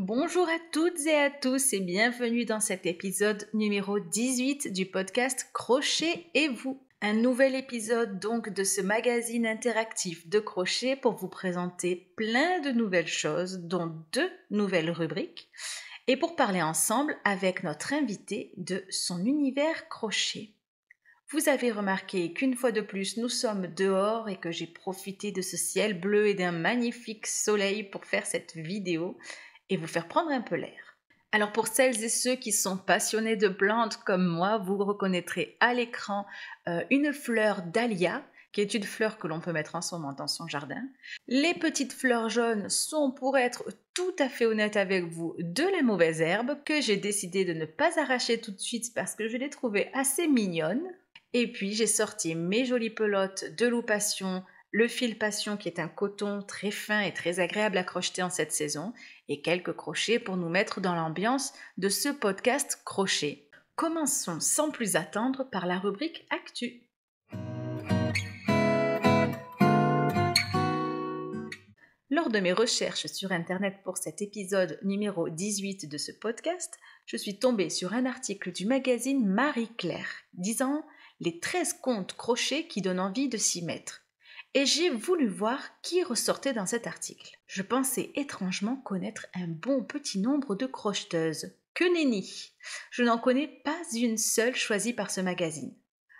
Bonjour à toutes et à tous et bienvenue dans cet épisode numéro 18 du podcast Crochet et vous. Un nouvel épisode donc de ce magazine interactif de crochet pour vous présenter plein de nouvelles choses, dont 2 nouvelles rubriques, et pour parler ensemble avec notre invité de son univers crochet. Vous avez remarqué qu'une fois de plus, nous sommes dehors et que j'ai profité de ce ciel bleu et d'un magnifique soleil pour faire cette vidéo et vous faire prendre un peu l'air. Alors pour celles et ceux qui sont passionnés de plantes comme moi, vous reconnaîtrez à l'écran une fleur dahlia, qui est une fleur que l'on peut mettre en ce moment dans son jardin. Les petites fleurs jaunes sont, pour être tout à fait honnête avec vous, de la mauvaise herbe que j'ai décidé de ne pas arracher tout de suite parce que je les trouvais assez mignonnes. Et puis j'ai sorti mes jolies pelotes de loup passion, le fil passion qui est un coton très fin et très agréable à crocheter en cette saison, et quelques crochets pour nous mettre dans l'ambiance de ce podcast crochet. Commençons sans plus attendre par la rubrique Actu. Lors de mes recherches sur internet pour cet épisode numéro 18 de ce podcast, je suis tombée sur un article du magazine Marie-Claire disant « Les 13 contes crochets qui donnent envie de s'y mettre ». Et j'ai voulu voir qui ressortait dans cet article. Je pensais étrangement connaître un bon petit nombre de crocheteuses. Que nenni! Je n'en connais pas une seule choisie par ce magazine.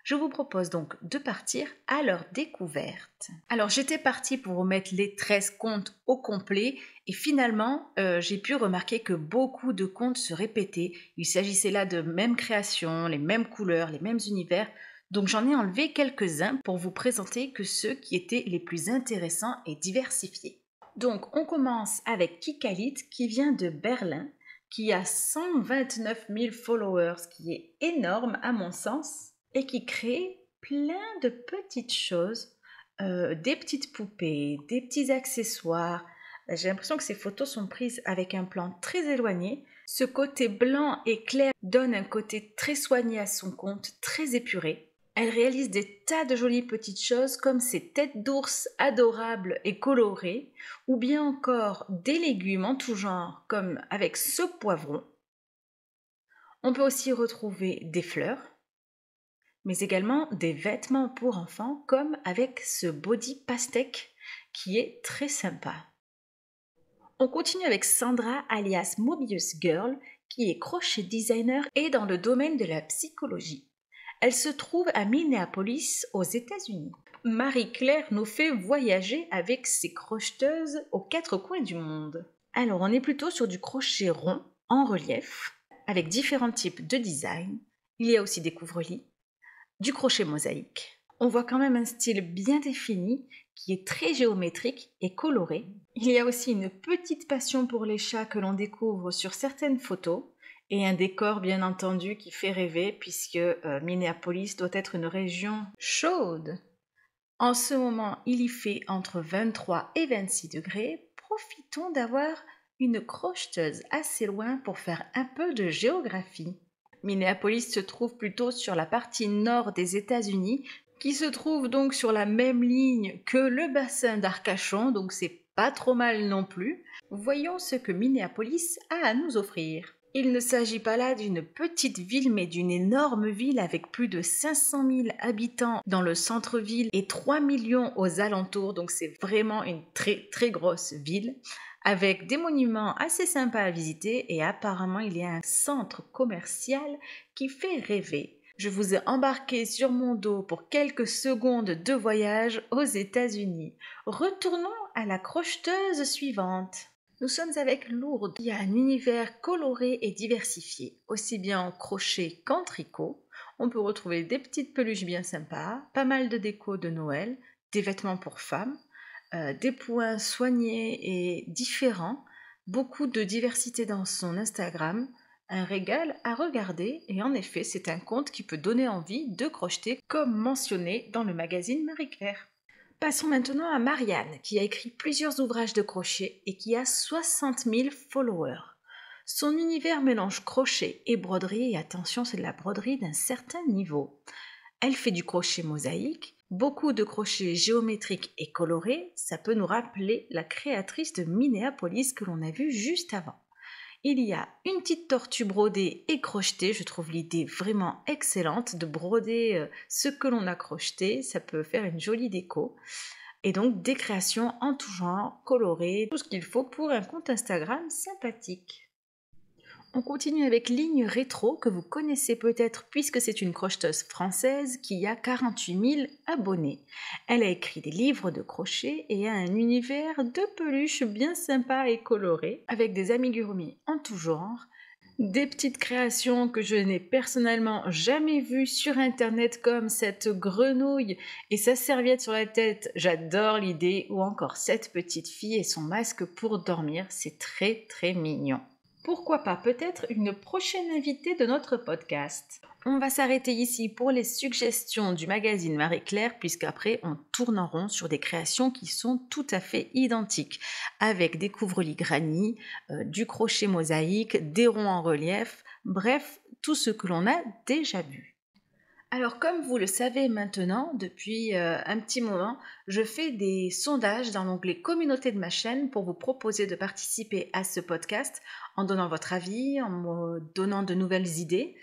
Je vous propose donc de partir à leur découverte. Alors j'étais partie pour vous mettre les 13 contes au complet et finalement j'ai pu remarquer que beaucoup de contes se répétaient. Il s'agissait là de mêmes créations, les mêmes couleurs, les mêmes univers. Donc j'en ai enlevé quelques-uns pour vous présenter que ceux qui étaient les plus intéressants et diversifiés. Donc on commence avec Kikalit qui vient de Berlin, qui a 129 000 followers, ce qui est énorme à mon sens, et qui crée plein de petites choses, des petites poupées, des petits accessoires. J'ai l'impression que ces photos sont prises avec un plan très éloigné. Ce côté blanc et clair donne un côté très soigné à son compte, très épuré. Elle réalise des tas de jolies petites choses comme ces têtes d'ours adorables et colorées, ou bien encore des légumes en tout genre comme avec ce poivron. On peut aussi retrouver des fleurs, mais également des vêtements pour enfants comme avec ce body pastèque qui est très sympa. On continue avec Sandra alias Mobius Girl qui est crochet designer et dans le domaine de la psychologie. Elle se trouve à Minneapolis, aux États-Unis. Marie-Claire nous fait voyager avec ses crocheteuses aux 4 coins du monde. Alors, on est plutôt sur du crochet rond, en relief, avec différents types de design. Il y a aussi des couvre-lits, du crochet mosaïque. On voit quand même un style bien défini qui est très géométrique et coloré. Il y a aussi une petite passion pour les chats que l'on découvre sur certaines photos. Et un décor bien entendu qui fait rêver puisque Minneapolis doit être une région chaude. En ce moment, il y fait entre 23 et 26 degrés. Profitons d'avoir une crocheteuse assez loin pour faire un peu de géographie. Minneapolis se trouve plutôt sur la partie nord des États-Unis, qui se trouve donc sur la même ligne que le bassin d'Arcachon, donc c'est pas trop mal non plus. Voyons ce que Minneapolis a à nous offrir. Il ne s'agit pas là d'une petite ville, mais d'une énorme ville avec plus de 500 000 habitants dans le centre-ville et 3 millions aux alentours, donc c'est vraiment une très très grosse ville, avec des monuments assez sympas à visiter et apparemment il y a un centre commercial qui fait rêver. Je vous ai embarqué sur mon dos pour quelques secondes de voyage aux États-Unis. Retournons à la crocheteuse suivante. Nous sommes avec Lourdes, qui a un univers coloré et diversifié, aussi bien en crochet qu'en tricot. On peut retrouver des petites peluches bien sympas, pas mal de déco de Noël, des vêtements pour femmes, des points soignés et différents, beaucoup de diversité dans son Instagram, un régal à regarder et en effet c'est un compte qui peut donner envie de crocheter comme mentionné dans le magazine Marie-Claire. Passons maintenant à Marianne, qui a écrit plusieurs ouvrages de crochet et qui a 60 000 followers. Son univers mélange crochet et broderie, et attention, c'est de la broderie d'un certain niveau. Elle fait du crochet mosaïque, beaucoup de crochets géométriques et colorés, ça peut nous rappeler la créatrice de Minneapolis que l'on a vue juste avant. Il y a une petite tortue brodée et crochetée. Je trouve l'idée vraiment excellente de broder ce que l'on a crocheté. Ça peut faire une jolie déco. Et donc des créations en tout genre, colorées, tout ce qu'il faut pour un compte Instagram sympathique. On continue avec Ligne Rétro, que vous connaissez peut-être puisque c'est une crocheteuse française qui a 48 000 abonnés. Elle a écrit des livres de crochet et a un univers de peluches bien sympa et coloré, avec des amigurumis en tout genre, des petites créations que je n'ai personnellement jamais vues sur internet comme cette grenouille et sa serviette sur la tête, j'adore l'idée, ou encore cette petite fille et son masque pour dormir, c'est très très mignon. Pourquoi pas peut-être une prochaine invitée de notre podcast. On va s'arrêter ici pour les suggestions du magazine Marie-Claire, puisqu'après on tourne en rond sur des créations qui sont tout à fait identiques, avec des couvre-lits granny, du crochet mosaïque, des ronds en relief, bref, tout ce que l'on a déjà vu. Alors comme vous le savez maintenant, depuis un petit moment, je fais des sondages dans l'onglet communauté de ma chaîne pour vous proposer de participer à ce podcast en donnant votre avis, en me donnant de nouvelles idées.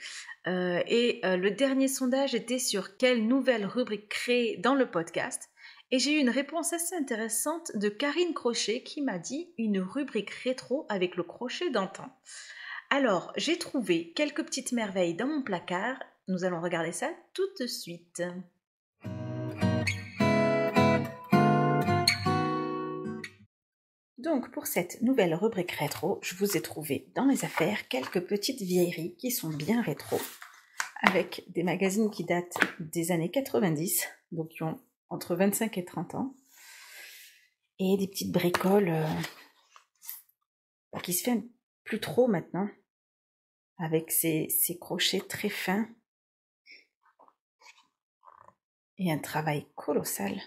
Le dernier sondage était sur quelle nouvelle rubrique créer dans le podcast. Et j'ai eu une réponse assez intéressante de Karine Crochet qui m'a dit une rubrique rétro avec le crochet d'antan. Alors, j'ai trouvé quelques petites merveilles dans mon placard. Nous allons regarder ça tout de suite. Donc, pour cette nouvelle rubrique rétro, je vous ai trouvé dans mes affaires quelques petites vieilleries qui sont bien rétro, avec des magazines qui datent des années 90, donc qui ont entre 25 et 30 ans, et des petites bricoles qui se fait plus trop maintenant, avec ces crochets très fins et un travail colossal,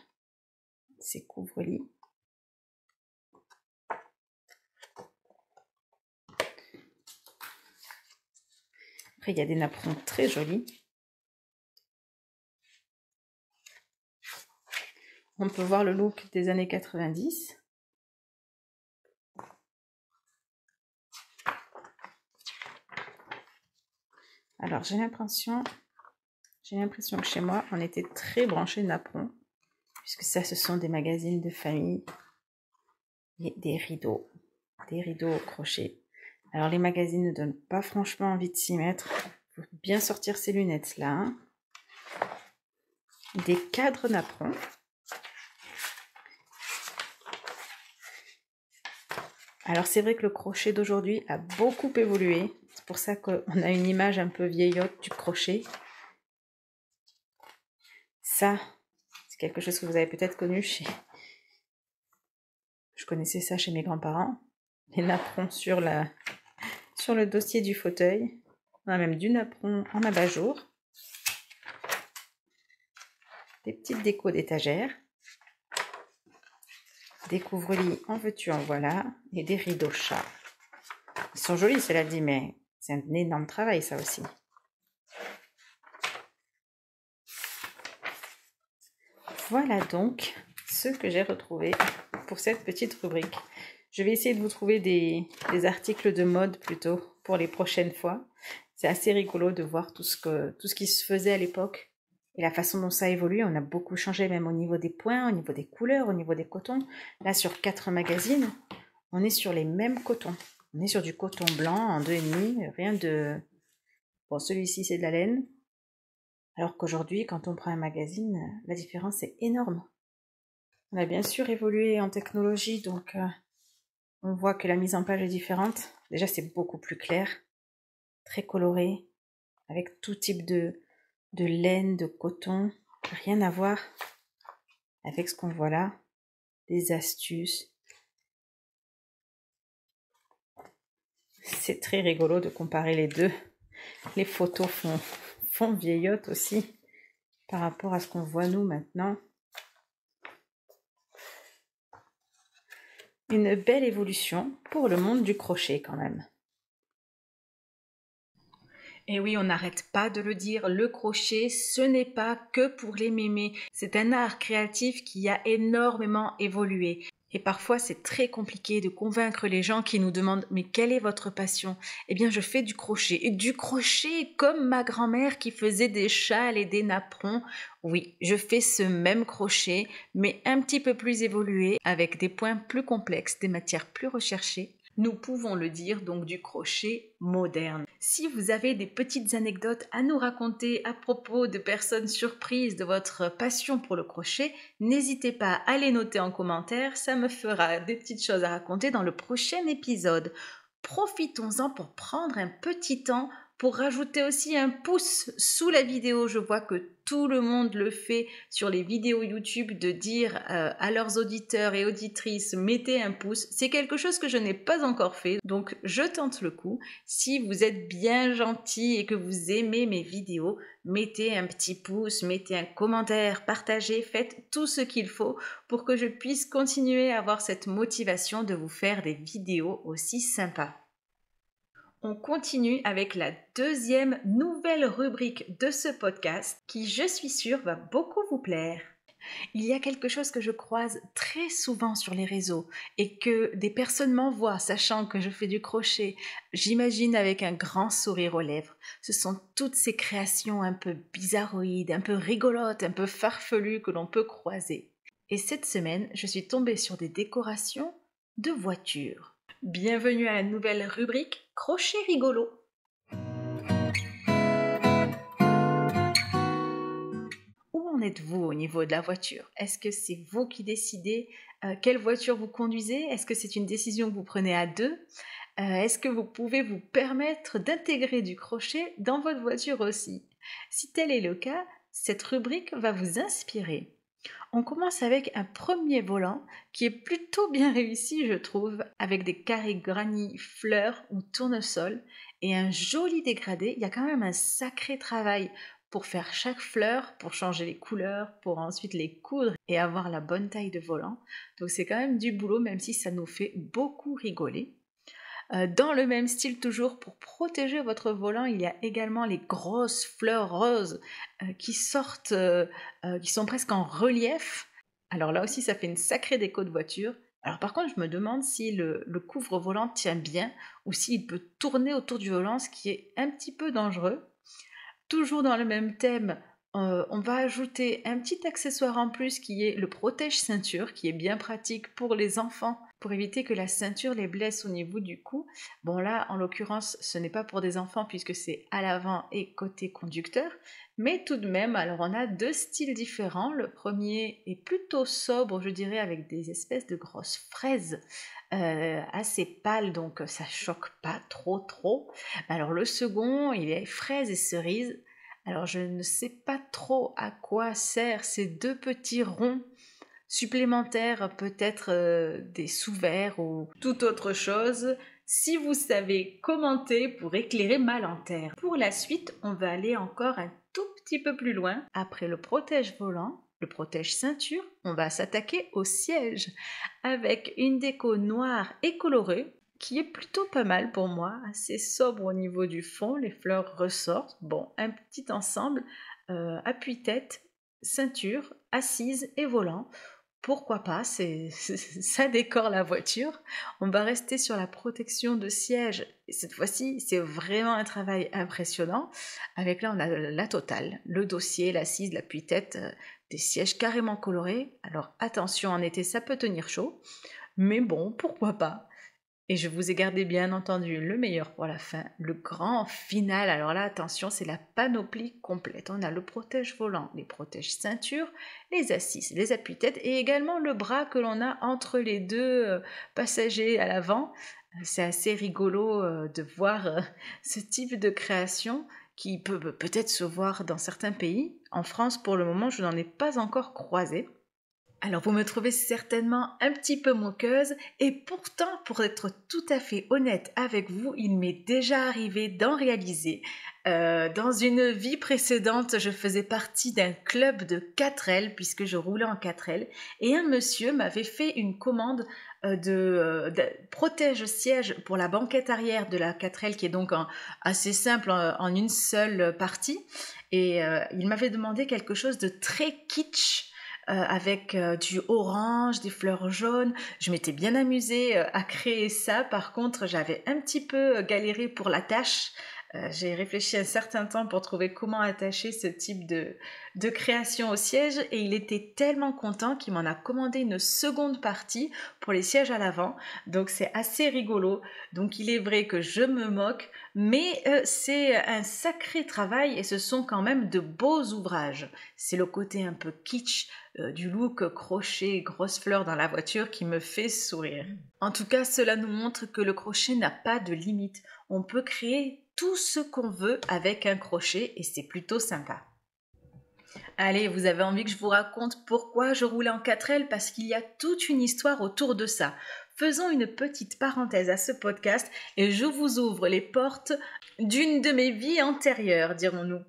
ces couvre-lits. Après, il y a des napperons très jolis. On peut voir le look des années 90. Alors, j'ai l'impression que chez moi, on était très branchés napperons, puisque ça, ce sont des magazines de famille et des rideaux au crochet. Alors, les magazines ne donnent pas franchement envie de s'y mettre. Il faut bien sortir ces lunettes-là. Hein. Des cadres napperons. Alors, c'est vrai que le crochet d'aujourd'hui a beaucoup évolué. C'est pour ça qu'on a une image un peu vieillotte du crochet. Ça, c'est quelque chose que vous avez peut-être connu chez... Je connaissais ça chez mes grands-parents. Les napperons sur le dossier du fauteuil. On a même du napperon en abat-jour. Des petites décos d'étagère. Des couvre-lits en veux-tu en voilà. Et des rideaux chats. Ils sont jolis, cela dit, mais c'est un énorme travail, ça aussi. Voilà donc ce que j'ai retrouvé pour cette petite rubrique. Je vais essayer de vous trouver des articles de mode plutôt pour les prochaines fois. C'est assez rigolo de voir tout ce qui se faisait à l'époque et la façon dont ça évolue. On a beaucoup changé même au niveau des points, au niveau des couleurs, au niveau des cotons. Là, sur 4 magazines, on est sur les mêmes cotons. On est sur du coton blanc en 2,5, rien de... Bon, celui-ci, c'est de la laine. Alors qu'aujourd'hui, quand on prend un magazine, la différence est énorme. On a bien sûr évolué en technologie, donc on voit que la mise en page est différente. Déjà, c'est beaucoup plus clair, très coloré, avec tout type de laine, de coton. Rien à voir avec ce qu'on voit là. Des astuces. C'est très rigolo de comparer les deux. Les photos font vieillotte aussi par rapport à ce qu'on voit nous maintenant. Une belle évolution pour le monde du crochet quand même. Et oui, on n'arrête pas de le dire, le crochet, ce n'est pas que pour les mémés. C'est un art créatif qui a énormément évolué. Et parfois, c'est très compliqué de convaincre les gens qui nous demandent « Mais quelle est votre passion ?» Eh bien, je fais du crochet. Et du crochet comme ma grand-mère qui faisait des châles et des napperons. Oui, je fais ce même crochet, mais un petit peu plus évolué, avec des points plus complexes, des matières plus recherchées. Nous pouvons le dire donc du crochet moderne. Si vous avez des petites anecdotes à nous raconter à propos de personnes surprises de votre passion pour le crochet, n'hésitez pas à les noter en commentaire, ça me fera des petites choses à raconter dans le prochain épisode. Profitons-en pour prendre un petit temps pour rajouter aussi un pouce sous la vidéo. Je vois que tout le monde le fait sur les vidéos YouTube de dire à leurs auditeurs et auditrices mettez un pouce. C'est quelque chose que je n'ai pas encore fait, donc je tente le coup. Si vous êtes bien gentil et que vous aimez mes vidéos, mettez un petit pouce, mettez un commentaire, partagez, faites tout ce qu'il faut pour que je puisse continuer à avoir cette motivation de vous faire des vidéos aussi sympas. On continue avec la deuxième nouvelle rubrique de ce podcast qui, je suis sûre, va beaucoup vous plaire. Il y a quelque chose que je croise très souvent sur les réseaux et que des personnes m'envoient sachant que je fais du crochet, j'imagine avec un grand sourire aux lèvres. Ce sont toutes ces créations un peu bizarroïdes, un peu rigolotes, un peu farfelues que l'on peut croiser. Et cette semaine, je suis tombée sur des décorations de voitures. Bienvenue à la nouvelle rubrique Crochet rigolo. Où en êtes-vous au niveau de la voiture? Est-ce que c'est vous qui décidez quelle voiture vous conduisez? Est-ce que c'est une décision que vous prenez à deux? Est-ce que vous pouvez vous permettre d'intégrer du crochet dans votre voiture aussi? Si tel est le cas, cette rubrique va vous inspirer. On commence avec un premier volant qui est plutôt bien réussi, je trouve, avec des carrés granit, fleurs ou tournesol et un joli dégradé. Il y a quand même un sacré travail pour faire chaque fleur, pour changer les couleurs, pour ensuite les coudre et avoir la bonne taille de volant. Donc c'est quand même du boulot, même si ça nous fait beaucoup rigoler. Dans le même style toujours, pour protéger votre volant, il y a également les grosses fleurs roses qui sortent, qui sont presque en relief. Alors là aussi, ça fait une sacrée déco de voiture. Alors par contre, je me demande si le couvre-volant tient bien ou s'il peut tourner autour du volant, ce qui est un petit peu dangereux. Toujours dans le même thème, on va ajouter un petit accessoire en plus qui est le protège-ceinture, qui est bien pratique pour les enfants, pour éviter que la ceinture les blesse au niveau du cou. Bon là, en l'occurrence, ce n'est pas pour des enfants puisque c'est à l'avant et côté conducteur, mais tout de même, alors on a deux styles différents. Le premier est plutôt sobre, je dirais, avec des espèces de grosses fraises assez pâles, donc ça choque pas trop. Alors le second, il est fraises et cerises. Alors je ne sais pas trop à quoi servent ces deux petits ronds supplémentaires, peut-être des sous-verts ou toute autre chose. Si vous savez, commentez pour éclairer ma lanterne. Pour la suite, on va aller encore un tout petit peu plus loin. Après le protège-volant, le protège-ceinture, on va s'attaquer au siège avec une déco noire et colorée qui est plutôt pas mal pour moi, assez sobre au niveau du fond, les fleurs ressortent. Bon, un petit ensemble, appuie-tête, ceinture, assise et volant. Pourquoi pas, ça décore la voiture. On va rester sur la protection de siège. Et cette fois-ci, c'est vraiment un travail impressionnant. Avec là, on a la totale, le dossier, l'assise, l'appui-tête, des sièges carrément colorés. Alors attention, en été, ça peut tenir chaud. Mais bon, pourquoi pas. Et je vous ai gardé bien entendu le meilleur pour la fin, le grand final. Alors là, attention, c'est la panoplie complète. On a le protège-volant, les protège-ceintures, les assises, les appuis-têtes et également le bras que l'on a entre les deux passagers à l'avant. C'est assez rigolo de voir ce type de création qui peut peut-être se voir dans certains pays. En France, pour le moment, je n'en ai pas encore croisé. Alors vous me trouvez certainement un petit peu moqueuse et pourtant pour être tout à fait honnête avec vous, il m'est déjà arrivé d'en réaliser. Dans une vie précédente, je faisais partie d'un club de 4L puisque je roulais en 4L et un monsieur m'avait fait une commande de protège-siège pour la banquette arrière de la 4L qui est donc assez simple en une seule partie et il m'avait demandé quelque chose de très kitsch. avec du orange, des fleurs jaunes. Je m'étais bien amusée à créer ça. Par contre, j'avais un petit peu galéré pour la tâche. J'ai réfléchi un certain temps pour trouver comment attacher ce type de création au siège et il était tellement content qu'il m'en a commandé une seconde partie pour les sièges à l'avant. Donc c'est assez rigolo. Donc il est vrai que je me moque, mais c'est un sacré travail et ce sont quand même de beaux ouvrages. C'est le côté un peu kitsch du look crochet, grosse fleur dans la voiture qui me fait sourire. En tout cas, cela nous montre que le crochet n'a pas de limite. On peut créer tout ce qu'on veut avec un crochet et c'est plutôt sympa. Allez, vous avez envie que je vous raconte pourquoi je roulais en 4L? Parce qu'il y a toute une histoire autour de ça. Faisons une petite parenthèse à ce podcast et je vous ouvre les portes d'une de mes vies antérieures, dirons-nous.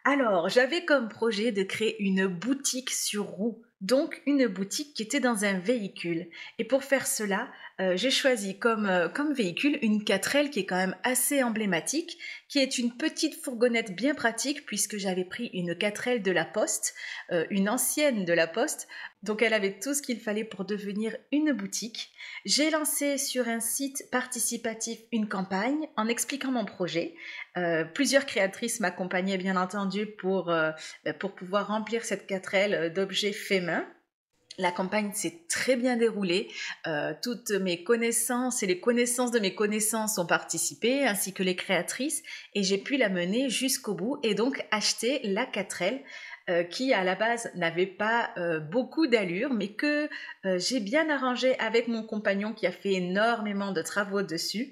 Alors, j'avais comme projet de créer une boutique sur roues, donc une boutique qui était dans un véhicule. Et pour faire cela, j'ai choisi comme véhicule une 4L qui est quand même assez emblématique, qui est une petite fourgonnette bien pratique puisque j'avais pris une 4L de la Poste, une ancienne de la Poste, donc elle avait tout ce qu'il fallait pour devenir une boutique. J'ai lancé sur un site participatif une campagne en expliquant mon projet. Plusieurs créatrices m'accompagnaient bien entendu pour pouvoir remplir cette 4L d'objets faits main. La campagne s'est très bien déroulée. Toutes mes connaissances et les connaissances de mes connaissances ont participé, ainsi que les créatrices, et j'ai pu la mener jusqu'au bout et donc acheter la 4L qui à la base n'avait pas beaucoup d'allure, mais que j'ai bien arrangé avec mon compagnon qui a fait énormément de travaux dessus.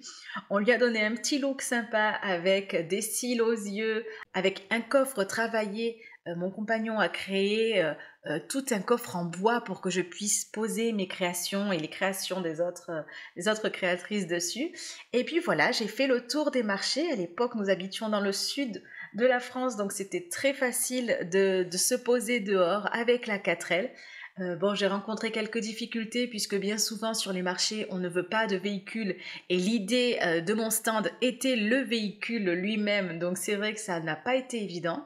On lui a donné un petit look sympa avec des cils aux yeux, avec un coffre travaillé. Mon compagnon a créé tout un coffre en bois pour que je puisse poser mes créations et les créations des autres créatrices dessus. Et puis voilà, j'ai fait le tour des marchés. À l'époque, nous habitions dans le sud de la France, donc c'était très facile de se poser dehors avec la 4L. J'ai rencontré quelques difficultés puisque bien souvent sur les marchés, on ne veut pas de véhicule et l'idée de mon stand était le véhicule lui-même, donc c'est vrai que ça n'a pas été évident.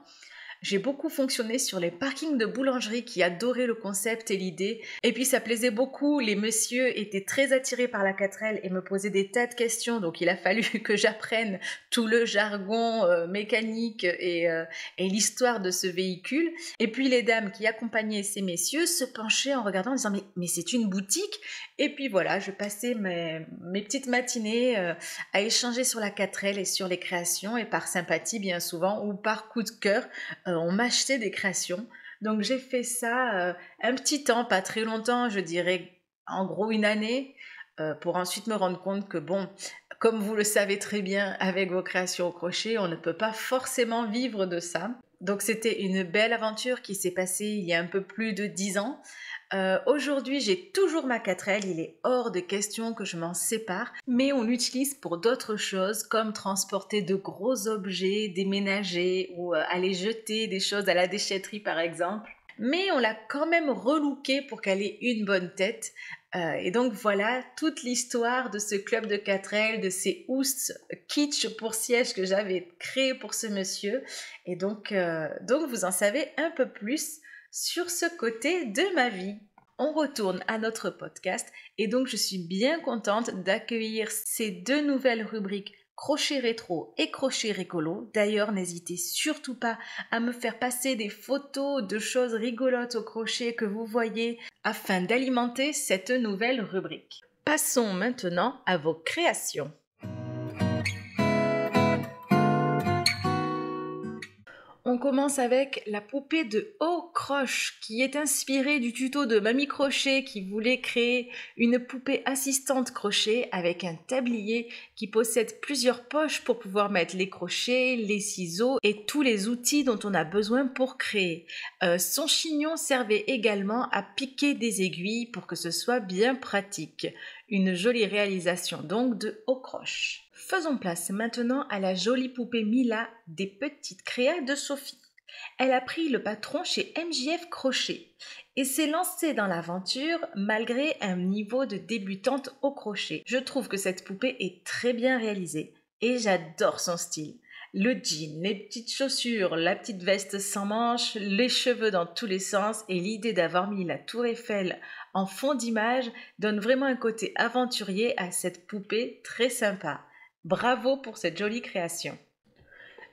J'ai beaucoup fonctionné sur les parkings de boulangerie qui adoraient le concept et l'idée. Et puis ça plaisait beaucoup, les messieurs étaient très attirés par la 4L et me posaient des tas de questions. Donc il a fallu que j'apprenne tout le jargon mécanique et l'histoire de ce véhicule. Et puis les dames qui accompagnaient ces messieurs se penchaient en regardant en disant mais c'est une boutique? Et puis voilà, je passais mes petites matinées à échanger sur la 4L et sur les créations et par sympathie bien souvent ou par coup de cœur. On m'achetait des créations. Donc j'ai fait ça un petit temps, pas très longtemps, je dirais en gros une année, pour ensuite me rendre compte que bon, comme vous le savez très bien avec vos créations au crochet, on ne peut pas forcément vivre de ça. Donc c'était une belle aventure qui s'est passée il y a un peu plus de 10 ans. Aujourd'hui, j'ai toujours ma 4L, il est hors de question que je m'en sépare, mais on l'utilise pour d'autres choses comme transporter de gros objets, déménager ou aller jeter des choses à la déchetterie par exemple. Mais on l'a quand même relookée pour qu'elle ait une bonne tête. Et donc voilà toute l'histoire de ce club de 4L, de ces housses kitsch pour siège que j'avais créé pour ce monsieur. Et donc vous en savez un peu plus sur ce côté de ma vie. On retourne à notre podcast et donc je suis bien contente d'accueillir ces deux nouvelles rubriques crochet rétro et crochet rigolo. D'ailleurs, n'hésitez surtout pas à me faire passer des photos de choses rigolotes au crochet que vous voyez afin d'alimenter cette nouvelle rubrique. Passons maintenant à vos créations. On commence avec la poupée de Haut Croche qui est inspirée du tuto de Mamie Crochet qui voulait créer une poupée assistante crochet avec un tablier qui possède plusieurs poches pour pouvoir mettre les crochets, les ciseaux et tous les outils dont on a besoin pour créer. Son chignon servait également à piquer des aiguilles pour que ce soit bien pratique. Une jolie réalisation donc de Haut Croche. Faisons place maintenant à la jolie poupée Mila des petites créas de Sophie. Elle a pris le patron chez MJF Crochet et s'est lancée dans l'aventure malgré un niveau de débutante au crochet. Je trouve que cette poupée est très bien réalisée et j'adore son style. Le jean, les petites chaussures, la petite veste sans manches, les cheveux dans tous les sens et l'idée d'avoir mis la tour Eiffel en fond d'image donne vraiment un côté aventurier à cette poupée très sympa. Bravo pour cette jolie création.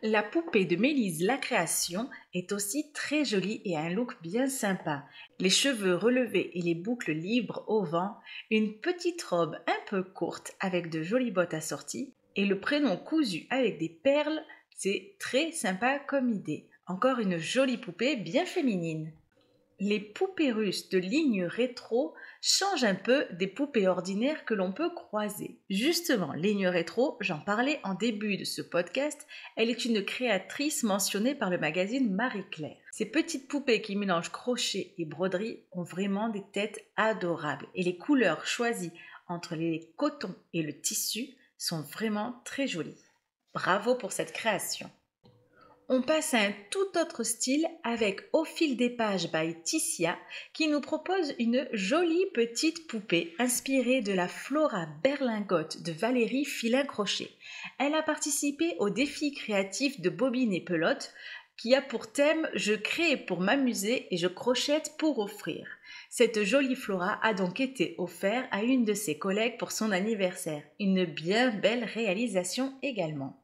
La poupée de Mélise La Création est aussi très jolie et a un look bien sympa. Les cheveux relevés et les boucles libres au vent, une petite robe un peu courte avec de jolies bottes assorties et le prénom cousu avec des perles, c'est très sympa comme idée. Encore une jolie poupée bien féminine. Les poupées russes de ligne rétro changent un peu des poupées ordinaires que l'on peut croiser. Justement, Ligne Rétro, j'en parlais en début de ce podcast, elle est une créatrice mentionnée par le magazine Marie Claire. Ces petites poupées qui mélangent crochet et broderie ont vraiment des têtes adorables et les couleurs choisies entre les cotons et le tissu sont vraiment très jolies. Bravo pour cette création. On passe à un tout autre style avec Au fil des pages by Tissia qui nous propose une jolie petite poupée inspirée de la Flora berlingote de Valérie Filin-Crochet. Elle a participé au défi créatif de Bobine et Pelote qui a pour thème « Je crée pour m'amuser et je crochette pour offrir ». Cette jolie Flora a donc été offerte à une de ses collègues pour son anniversaire. Une bien belle réalisation également.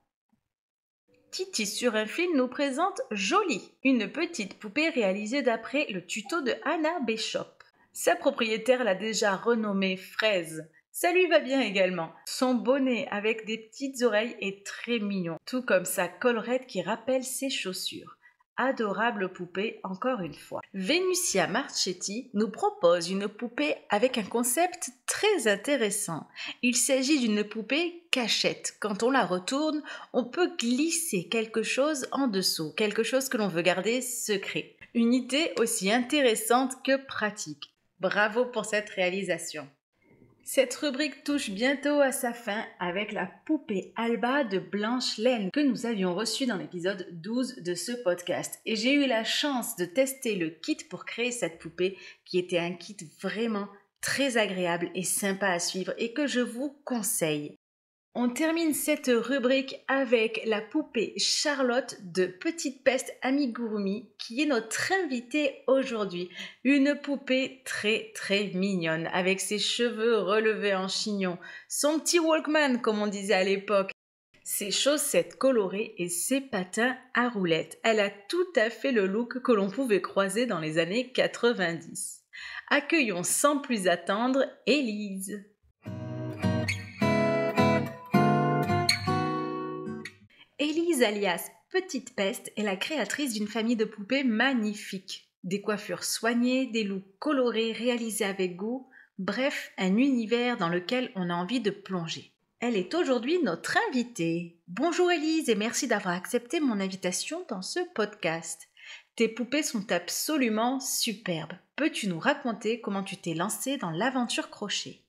Titi sur un fil nous présente Jolie, une petite poupée réalisée d'après le tuto de Anna Bishop. Sa propriétaire l'a déjà renommée Fraise. Ça lui va bien également. Son bonnet avec des petites oreilles est très mignon, tout comme sa collerette qui rappelle ses chaussures. Adorable poupée encore une fois. Venusia Marchetti nous propose une poupée avec un concept très intéressant. Il s'agit d'une poupée cachette. Quand on la retourne, on peut glisser quelque chose en dessous, quelque chose que l'on veut garder secret. Une idée aussi intéressante que pratique. Bravo pour cette réalisation. Cette rubrique touche bientôt à sa fin avec la poupée Alba de Blanche Laine que nous avions reçue dans l'épisode 12 de ce podcast. Et j'ai eu la chance de tester le kit pour créer cette poupée qui était un kit vraiment très agréable et sympa à suivre et que je vous conseille. On termine cette rubrique avec la poupée Charlotte de Petite Peste Amigurumi qui est notre invitée aujourd'hui. Une poupée très très mignonne avec ses cheveux relevés en chignon, son petit Walkman comme on disait à l'époque, ses chaussettes colorées et ses patins à roulettes. Elle a tout à fait le look que l'on pouvait croiser dans les années 90. Accueillons sans plus attendre Élise. Élise alias Petite Peste est la créatrice d'une famille de poupées magnifiques. Des coiffures soignées, des looks colorés réalisés avec goût, bref, un univers dans lequel on a envie de plonger. Elle est aujourd'hui notre invitée. Bonjour Élise et merci d'avoir accepté mon invitation dans ce podcast. Tes poupées sont absolument superbes. Peux-tu nous raconter comment tu t'es lancée dans l'aventure crochet ?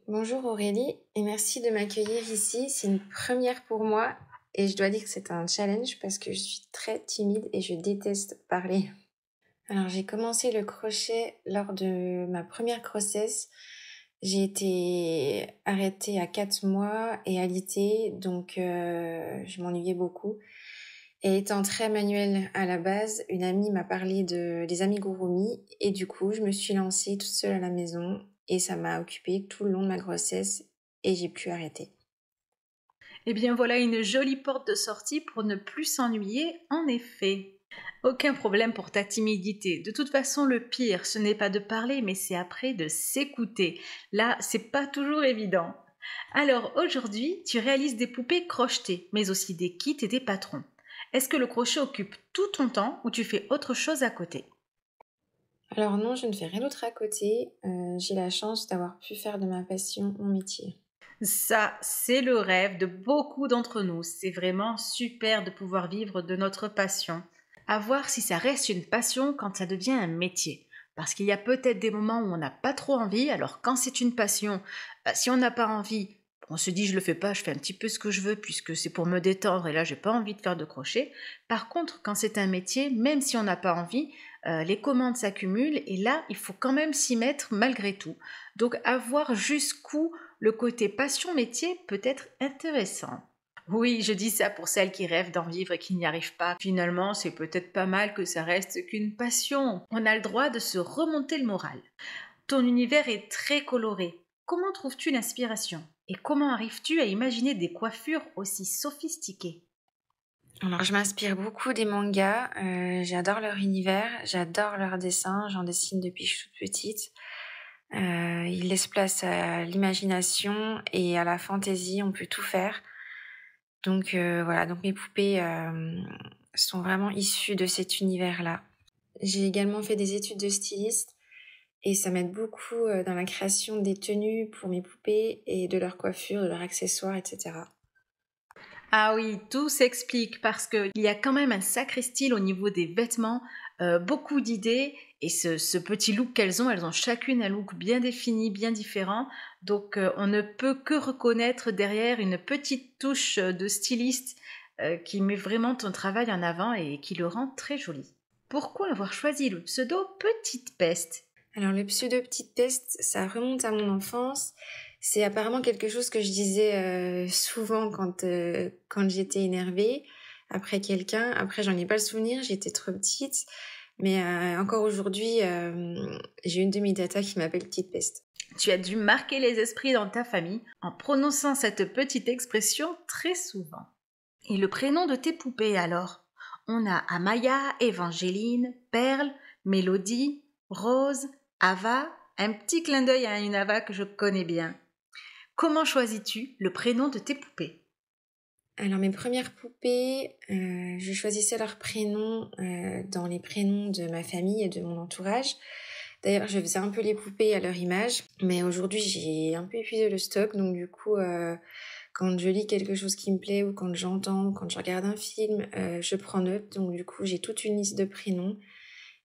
Bonjour Aurélie et merci de m'accueillir ici. C'est une première pour moi. Et je dois dire que c'est un challenge parce que je suis très timide et je déteste parler. Alors j'ai commencé le crochet lors de ma première grossesse. J'ai été arrêtée à 4 mois et alitée, donc je m'ennuyais beaucoup. Et étant très manuelle à la base, une amie m'a parlé des amigurumi et du coup je me suis lancée toute seule à la maison et ça m'a occupée tout le long de ma grossesse et j'ai pu arrêter. Eh bien voilà une jolie porte de sortie pour ne plus s'ennuyer, en effet. Aucun problème pour ta timidité. De toute façon, le pire, ce n'est pas de parler, mais c'est après de s'écouter. Là, c'est pas toujours évident. Alors aujourd'hui, tu réalises des poupées crochetées, mais aussi des kits et des patrons. Est-ce que le crochet occupe tout ton temps ou tu fais autre chose à côté ? Alors non, je ne fais rien d'autre à côté. J'ai la chance d'avoir pu faire de ma passion mon métier. Ça, c'est le rêve de beaucoup d'entre nous. C'est vraiment super de pouvoir vivre de notre passion. À voir si ça reste une passion quand ça devient un métier. Parce qu'il y a peut-être des moments où on n'a pas trop envie, alors quand c'est une passion, si on n'a pas envie, on se dit je le fais pas, je fais un petit peu ce que je veux puisque c'est pour me détendre et là j'ai pas envie de faire de crochet. Par contre, quand c'est un métier, même si on n'a pas envie, les commandes s'accumulent et là il faut quand même s'y mettre malgré tout. Donc à voir jusqu'où le côté passion métier peut être intéressant. Oui, je dis ça pour celles qui rêvent d'en vivre et qui n'y arrivent pas. Finalement, c'est peut-être pas mal que ça reste qu'une passion. On a le droit de se remonter le moral. Ton univers est très coloré. Comment trouves-tu l'inspiration? Et comment arrives-tu à imaginer des coiffures aussi sophistiquées? Alors, je m'inspire beaucoup des mangas. J'adore leur univers, j'adore leurs dessins. J'en dessine depuis que je suis toute petite. Ils laissent place à l'imagination et à la fantaisie. On peut tout faire. Donc voilà, donc mes poupées sont vraiment issues de cet univers-là. J'ai également fait des études de styliste et ça m'aide beaucoup dans la création des tenues pour mes poupées et de leurs coiffures, de leurs accessoires, etc. Ah oui, tout s'explique parce qu'il y a quand même un sacré style au niveau des vêtements, beaucoup d'idées et ce petit look qu'elles ont chacune un look bien défini, bien différent. Donc on ne peut que reconnaître derrière une petite touche de styliste qui met vraiment ton travail en avant et qui le rend très joli. Pourquoi avoir choisi le pseudo Petite Peste? Alors le pseudo Petite Peste, ça remonte à mon enfance. C'est apparemment quelque chose que je disais souvent quand j'étais énervée après quelqu'un. Après, j'en ai pas le souvenir, j'étais trop petite. Mais encore aujourd'hui, j'ai une de mes tatas qui m'appelle Petite Peste. Tu as dû marquer les esprits dans ta famille en prononçant cette petite expression très souvent. Et le prénom de tes poupées alors? On a Amaya, Évangéline, Perle, Mélodie, Rose, Ava, un petit clin d'œil à une Ava que je connais bien. Comment choisis-tu le prénom de tes poupées? Alors mes premières poupées, je choisissais leurs prénoms dans les prénoms de ma famille et de mon entourage. D'ailleurs, je faisais un peu les poupées à leur image, mais aujourd'hui j'ai un peu épuisé le stock, donc du coup, quand je lis quelque chose qui me plaît ou quand j'entends, quand je regarde un film, je prends note. Donc du coup, j'ai toute une liste de prénoms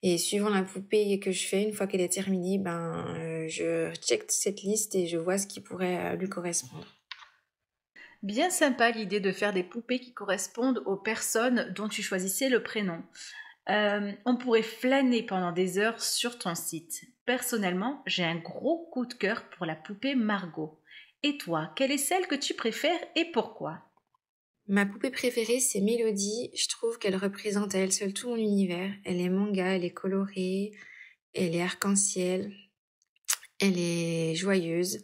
et suivant la poupée que je fais, une fois qu'elle est terminée, je check cette liste et je vois ce qui pourrait lui correspondre. Bien sympa l'idée de faire des poupées qui correspondent aux personnes dont tu choisissais le prénom. On pourrait flâner pendant des heures sur ton site. Personnellement, j'ai un gros coup de cœur pour la poupée Margot. Et toi, quelle est celle que tu préfères et pourquoi? Ma poupée préférée, c'est Mélodie. Je trouve qu'elle représente à elle seule tout mon univers. Elle est manga, elle est colorée, elle est arc-en-ciel, elle est joyeuse.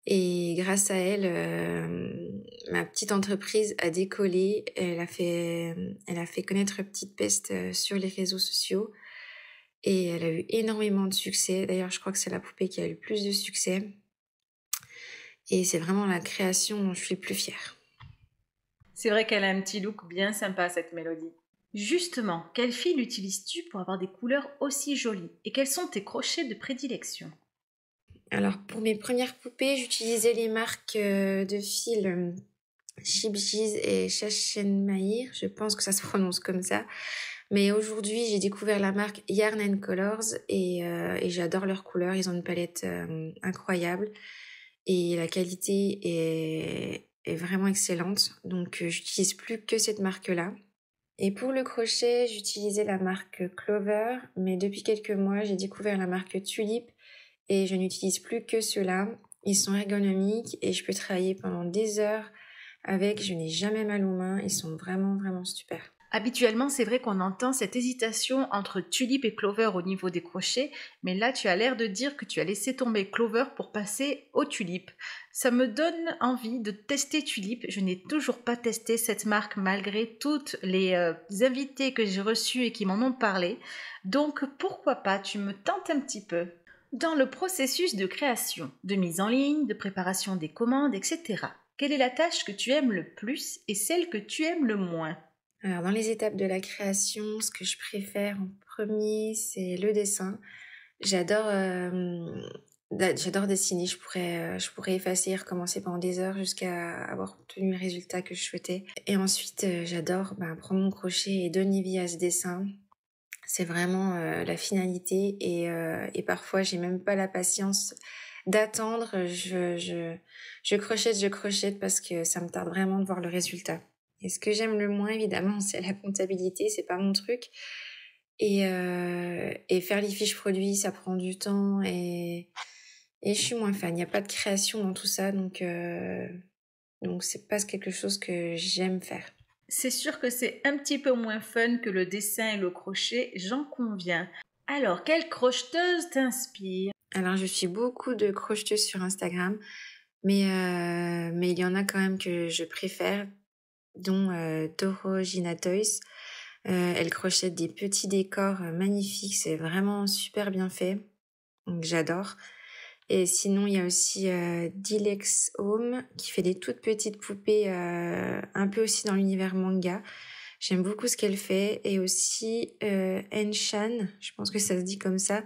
Et grâce à elle, ma petite entreprise a décollé. Elle a fait connaître Petite Peste sur les réseaux sociaux. Et elle a eu énormément de succès. D'ailleurs, je crois que c'est la poupée qui a eu le plus de succès. Et c'est vraiment la création dont je suis le plus fière. C'est vrai qu'elle a un petit look bien sympa, cette Mélodie. Justement, quelle fil utilises-tu pour avoir des couleurs aussi jolies? Et quels sont tes crochets de prédilection? Alors, pour mes premières poupées, j'utilisais les marques de fil Shibjiz et Shashenmaïr. Je pense que ça se prononce comme ça. Mais aujourd'hui, j'ai découvert la marque Yarn and Colors et j'adore leurs couleurs. Ils ont une palette incroyable et la qualité est vraiment excellente. Donc, j'utilise plus que cette marque-là. Et pour le crochet, j'utilisais la marque Clover, mais depuis quelques mois, j'ai découvert la marque Tulip et je n'utilise plus que ceux-là. Ils sont ergonomiques et je peux travailler pendant des heures avec. Je n'ai jamais mal aux mains. Ils sont vraiment, vraiment super. Habituellement, c'est vrai qu'on entend cette hésitation entre Tulip et Clover au niveau des crochets, mais là, tu as l'air de dire que tu as laissé tomber Clover pour passer au Tulip. Ça me donne envie de tester Tulip. Je n'ai toujours pas testé cette marque malgré toutes les invités que j'ai reçus et qui m'en ont parlé. Donc, pourquoi pas, tu me tentes un petit peu. Dans le processus de création, de mise en ligne, de préparation des commandes, etc., quelle est la tâche que tu aimes le plus et celle que tu aimes le moins? Alors, dans les étapes de la création, ce que je préfère en premier, c'est le dessin. J'adore, j'adore dessiner. Je pourrais effacer et recommencer pendant des heures jusqu'à avoir obtenu le résultat que je souhaitais. Et ensuite, j'adore prendre mon crochet et donner vie à ce dessin. C'est vraiment la finalité et parfois j'ai même pas la patience d'attendre. Je crochette parce que ça me tarde vraiment de voir le résultat. Et ce que j'aime le moins évidemment c'est la comptabilité, c'est pas mon truc. Et faire les fiches produits ça prend du temps et je suis moins fan. Il n'y a pas de création dans tout ça donc Donc c'est pas quelque chose que j'aime faire. C'est sûr que c'est un petit peu moins fun que le dessin et le crochet, j'en conviens. Alors, quelle crocheteuse t'inspire? Alors je suis beaucoup de crocheteuses sur Instagram, mais il y en a quand même que je préfère, dont Toro Gina Toys. Elle crochette des petits décors magnifiques, c'est vraiment super bien fait, donc j'adore. Et sinon, il y a aussi Dilex Home qui fait des toutes petites poupées, un peu aussi dans l'univers manga. J'aime beaucoup ce qu'elle fait. Et aussi Enshan, je pense que ça se dit comme ça,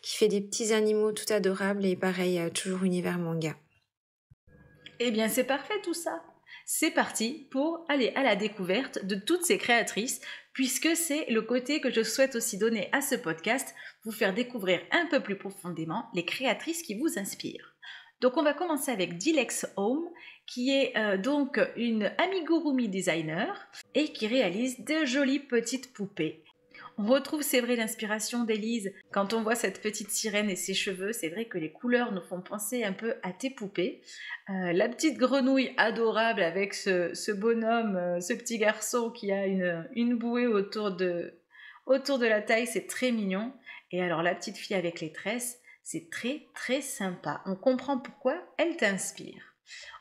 qui fait des petits animaux tout adorables et pareil, toujours univers manga. Eh bien, c'est parfait tout ça. C'est parti pour aller à la découverte de toutes ces créatrices, puisque c'est le côté que je souhaite aussi donner à ce podcast, vous faire découvrir un peu plus profondément les créatrices qui vous inspirent. Donc on va commencer avec Dilex Home, qui est donc une amigurumi designer et qui réalise de jolies petites poupées. On retrouve, c'est vrai, l'inspiration d'Élise quand on voit cette petite sirène et ses cheveux. C'est vrai que les couleurs nous font penser un peu à tes poupées. La petite grenouille adorable avec ce bonhomme, ce petit garçon qui a une bouée autour de la taille, c'est très mignon. Et alors la petite fille avec les tresses, c'est très très sympa. On comprend pourquoi elle t'inspire.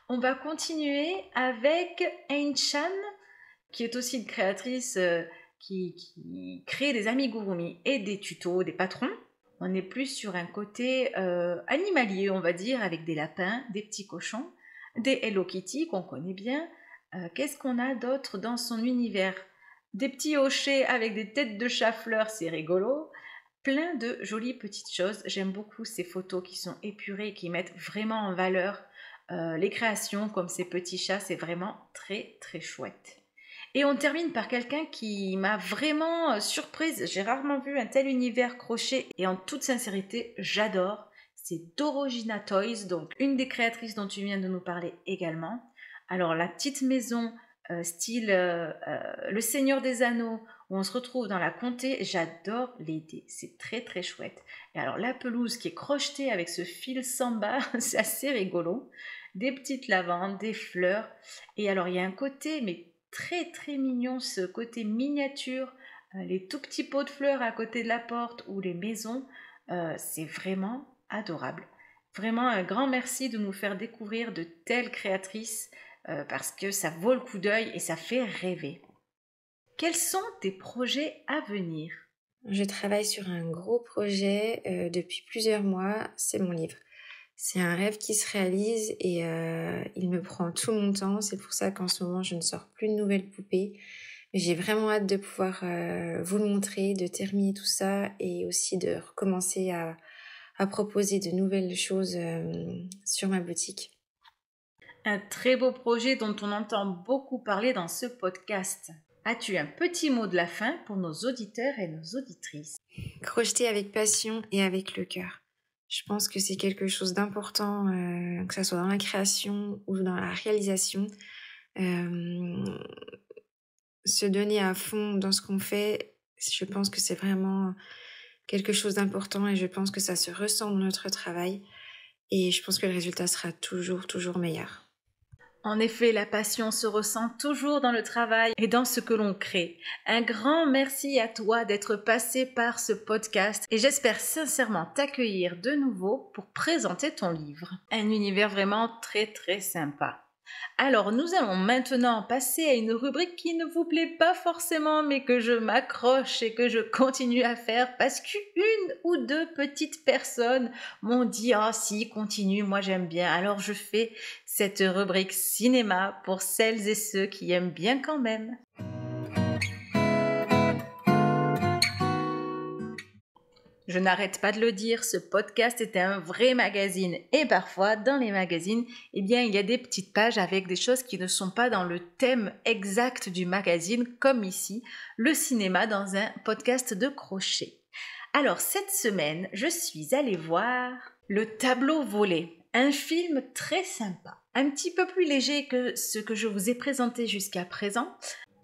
On va continuer avec Ain-chan, qui est aussi une créatrice qui crée des amigurumi et des tutos, des patrons. On est plus sur un côté animalier, on va dire, avec des lapins, des petits cochons, des Hello Kitty qu'on connaît bien. Qu'est-ce qu'on a d'autre dans son univers? Des petits hochets avec des têtes de chat-fleurs, c'est rigolo. Plein de jolies petites choses. J'aime beaucoup ces photos qui sont épurées, qui mettent vraiment en valeur les créations comme ces petits chats. C'est vraiment très très chouette. Et on termine par quelqu'un qui m'a vraiment surprise. J'ai rarement vu un tel univers crochet et en toute sincérité, j'adore. C'est Dorogina Toys, donc une des créatrices dont tu viens de nous parler également. Alors la petite maison style Le Seigneur des Anneaux, où on se retrouve dans la comté, j'adore l'idée, c'est très très chouette. Et alors la pelouse qui est crochetée avec ce fil samba, c'est assez rigolo. Des petites lavandes, des fleurs. Et alors il y a un côté, mais très très mignon, ce côté miniature, les tout petits pots de fleurs à côté de la porte ou les maisons, c'est vraiment adorable. Vraiment un grand merci de nous faire découvrir de telles créatrices parce que ça vaut le coup d'œil et ça fait rêver. Quels sont tes projets à venir? Je travaille sur un gros projet depuis plusieurs mois, c'est mon livre. C'est un rêve qui se réalise et il me prend tout mon temps. C'est pour ça qu'en ce moment, je ne sors plus de nouvelles poupées. Mais j'ai vraiment hâte de pouvoir vous le montrer, de terminer tout ça et aussi de recommencer à proposer de nouvelles choses sur ma boutique. Un très beau projet dont on entend beaucoup parler dans ce podcast. As-tu un petit mot de la fin pour nos auditeurs et nos auditrices? Crocheter avec passion et avec le cœur. Je pense que c'est quelque chose d'important, que ça soit dans la création ou dans la réalisation. Se donner à fond dans ce qu'on fait, je pense que c'est vraiment quelque chose d'important et je pense que ça se ressent dans notre travail. Et je pense que le résultat sera toujours, toujours meilleur. En effet, la passion se ressent toujours dans le travail et dans ce que l'on crée. Un grand merci à toi d'être passé par ce podcast et j'espère sincèrement t'accueillir de nouveau pour présenter ton livre. Un univers vraiment très très sympa. Alors nous allons maintenant passer à une rubrique qui ne vous plaît pas forcément mais que je m'accroche et que je continue à faire parce qu'une ou deux petites personnes m'ont dit « Ah si, continue, moi j'aime bien ». Alors je fais cette rubrique cinéma pour celles et ceux qui aiment bien quand même. Je n'arrête pas de le dire, ce podcast est un vrai magazine et parfois dans les magazines, il y a des petites pages avec des choses qui ne sont pas dans le thème exact du magazine comme ici, le cinéma dans un podcast de crochet. Alors cette semaine, je suis allée voir Le Tableau volé, un film très sympa, un petit peu plus léger que ce que je vous ai présenté jusqu'à présent,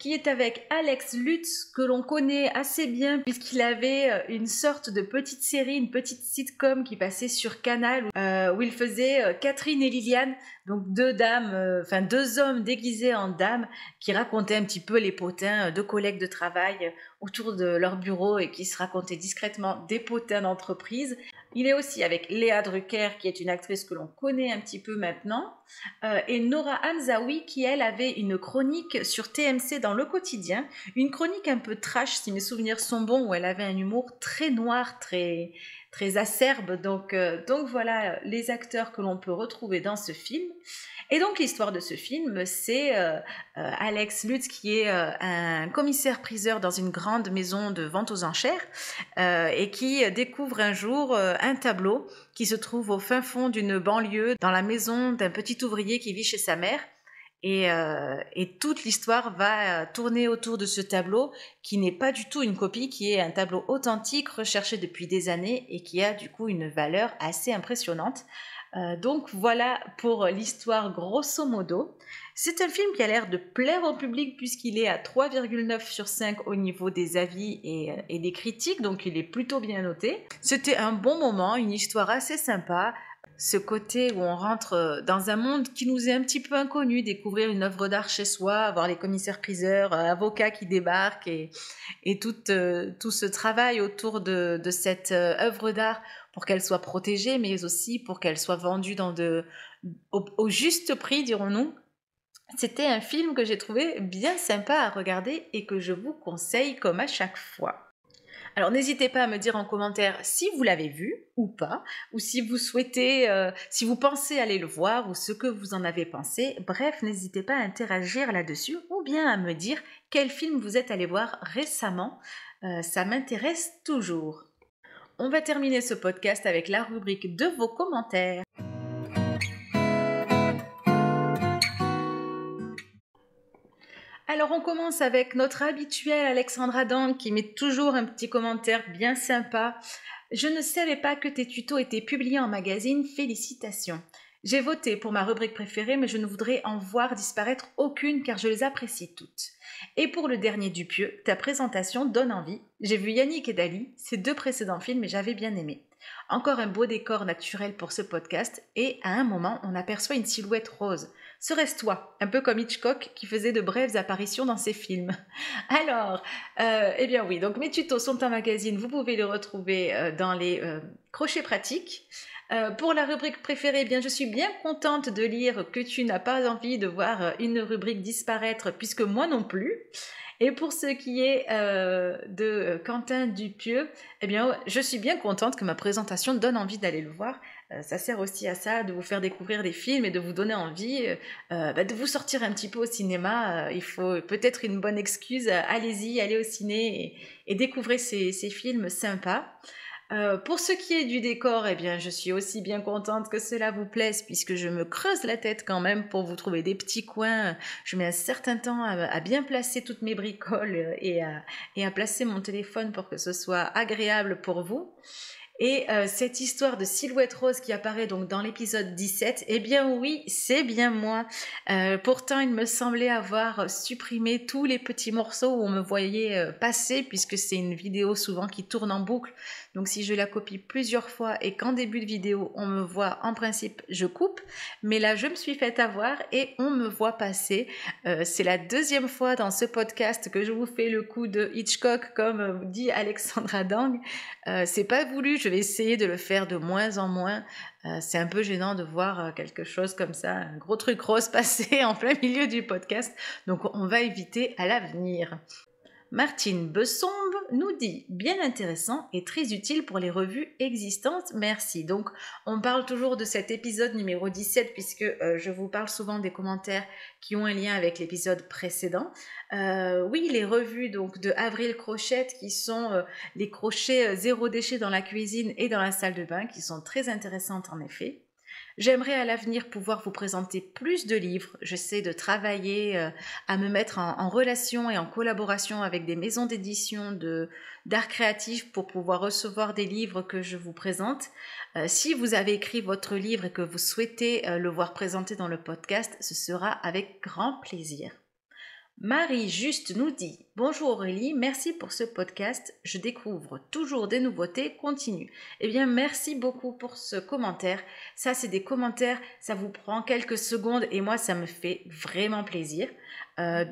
qui est avec Alex Lutz, que l'on connaît assez bien puisqu'il avait une sorte de petite série, une petite sitcom qui passait sur Canal où il faisait Catherine et Liliane, donc deux hommes déguisés en dames qui racontaient un petit peu les potins de collègues de travail autour de leur bureau et qui se racontaient discrètement des potins d'entreprise. Il est aussi avec Léa Drucker, qui est une actrice que l'on connaît un petit peu maintenant, et Nora Hamzaoui, qui elle avait une chronique sur TMC dans Le Quotidien, une chronique un peu trash si mes souvenirs sont bons, où elle avait un humour très noir, très, très acerbe. Donc voilà les acteurs que l'on peut retrouver dans ce film. Et donc l'histoire de ce film, c'est Alex Lutz qui est un commissaire-priseur dans une grande maison de vente aux enchères et qui découvre un jour un tableau qui se trouve au fin fond d'une banlieue dans la maison d'un petit ouvrier qui vit chez sa mère. Et toute l'histoire va tourner autour de ce tableau qui n'est pas du tout une copie, qui est un tableau authentique recherché depuis des années et qui a du coup une valeur assez impressionnante. Donc voilà pour l'histoire grosso modo. C'est un film qui a l'air de plaire au public puisqu'il est à 3,9 sur 5 au niveau des avis et des critiques, donc il est plutôt bien noté. C'était un bon moment, une histoire assez sympa. Ce côté où on rentre dans un monde qui nous est un petit peu inconnu, découvrir une œuvre d'art chez soi, avoir les commissaires-priseurs, avocats qui débarquent et tout ce travail autour de cette œuvre d'art pour qu'elle soit protégée, mais aussi pour qu'elle soit vendue au juste prix, dirons-nous. C'était un film que j'ai trouvé bien sympa à regarder et que je vous conseille comme à chaque fois. Alors n'hésitez pas à me dire en commentaire si vous l'avez vu ou pas, ou si vous souhaitez, si vous pensez aller le voir ou ce que vous en avez pensé. Bref, n'hésitez pas à interagir là-dessus ou bien à me dire quel film vous êtes allé voir récemment. Ça m'intéresse toujours. On va terminer ce podcast avec la rubrique de vos commentaires. Alors on commence avec notre habituelle Alexandra Dang qui met toujours un petit commentaire bien sympa. Je ne savais pas que tes tutos étaient publiés en magazine, félicitations. J'ai voté pour ma rubrique préférée mais je ne voudrais en voir disparaître aucune car je les apprécie toutes. Et pour le dernier Dupieux, ta présentation donne envie. J'ai vu Yannick et Dali, ces deux précédents films et j'avais bien aimé. Encore un beau décor naturel pour ce podcast et à un moment on aperçoit une silhouette rose. Serait-ce toi, un peu comme Hitchcock qui faisait de brèves apparitions dans ses films? Alors, eh bien oui, donc mes tutos sont en magazine, vous pouvez les retrouver dans les crochets pratiques. Pour la rubrique préférée, eh bien, je suis bien contente de lire que tu n'as pas envie de voir une rubrique disparaître, puisque moi non plus. Et pour ce qui est de Quentin Dupieux, eh bien, je suis bien contente que ma présentation donne envie d'aller le voir. Ça sert aussi à ça, de vous faire découvrir des films et de vous donner envie de vous sortir un petit peu au cinéma. Il faut peut-être une bonne excuse. Allez-y, allez au ciné et découvrez ces films sympas. Pour ce qui est du décor, eh bien, je suis aussi bien contente que cela vous plaise puisque je me creuse la tête quand même pour vous trouver des petits coins. Je mets un certain temps à bien placer toutes mes bricoles et à placer mon téléphone pour que ce soit agréable pour vous. Et cette histoire de silhouette rose qui apparaît donc dans l'épisode 17, eh bien oui, c'est bien moi. Pourtant, il me semblait avoir supprimé tous les petits morceaux où on me voyait passer, puisque c'est une vidéo souvent qui tourne en boucle. Donc si je la copie plusieurs fois et qu'en début de vidéo, on me voit, en principe, je coupe. Mais là, je me suis fait avoir et on me voit passer. C'est la deuxième fois dans ce podcast que je vous fais le coup de Hitchcock, comme dit Alexandra Dang. C'est pas voulu, je vais essayer de le faire de moins en moins. C'est un peu gênant de voir quelque chose comme ça, un gros truc rose passer en plein milieu du podcast. Donc on va éviter à l'avenir. Martine Besombe nous dit « Bien intéressant et très utile pour les revues existantes, merci ». Donc, on parle toujours de cet épisode numéro 17 puisque je vous parle souvent des commentaires qui ont un lien avec l'épisode précédent. Oui, les revues donc, de Avril Crochette qui sont les crochets zéro déchet dans la cuisine et dans la salle de bain qui sont très intéressantes en effet. J'aimerais à l'avenir pouvoir vous présenter plus de livres. J'essaie de travailler à me mettre en relation et en collaboration avec des maisons d'édition d'art créatif pour pouvoir recevoir des livres que je vous présente. Si vous avez écrit votre livre et que vous souhaitez le voir présenté dans le podcast, ce sera avec grand plaisir. Marie Juste nous dit « Bonjour Aurélie, merci pour ce podcast, je découvre toujours des nouveautés, continue. » Eh bien, merci beaucoup pour ce commentaire. Ça, c'est des commentaires, ça vous prend quelques secondes et moi, ça me fait vraiment plaisir.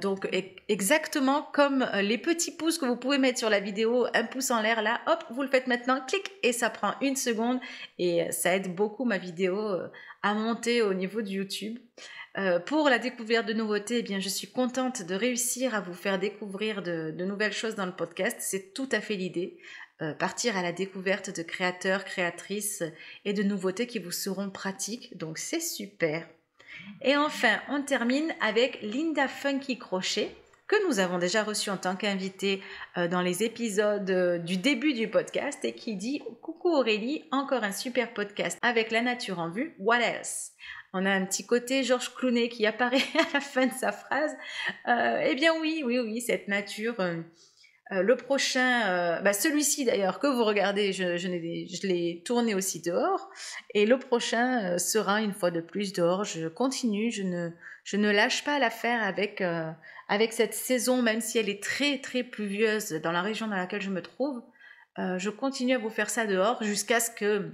Donc, exactement comme les petits pouces que vous pouvez mettre sur la vidéo, un pouce en l'air là, hop, vous le faites maintenant, clic, et ça prend 1 seconde et ça aide beaucoup ma vidéo à monter au niveau de YouTube. Pour la découverte de nouveautés, eh bien, je suis contente de réussir à vous faire découvrir de nouvelles choses dans le podcast. C'est tout à fait l'idée. Partir à la découverte de créateurs, créatrices et de nouveautés qui vous seront pratiques. Donc, c'est super. Et enfin, on termine avec Linda Funky Crochet, que nous avons déjà reçue en tant qu'invitée dans les épisodes du début du podcast et qui dit « Coucou Aurélie, encore un super podcast avec la nature en vue, what else ?» On a un petit côté Georges Clooney qui apparaît à la fin de sa phrase. Eh bien oui, cette nature. Le prochain, celui-ci d'ailleurs que vous regardez, je l'ai tourné aussi dehors. Et le prochain sera une fois de plus dehors. Je continue, je ne lâche pas l'affaire avec cette saison, même si elle est très très pluvieuse dans la région dans laquelle je me trouve. Je continue à vous faire ça dehors jusqu'à ce que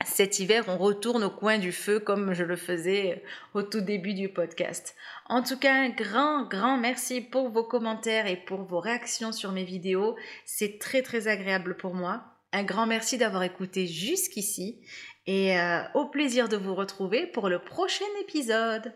cet hiver, on retourne au coin du feu comme je le faisais au tout début du podcast. En tout cas, un grand merci pour vos commentaires et pour vos réactions sur mes vidéos. C'est très très agréable pour moi. Un grand merci d'avoir écouté jusqu'ici et au plaisir de vous retrouver pour le prochain épisode.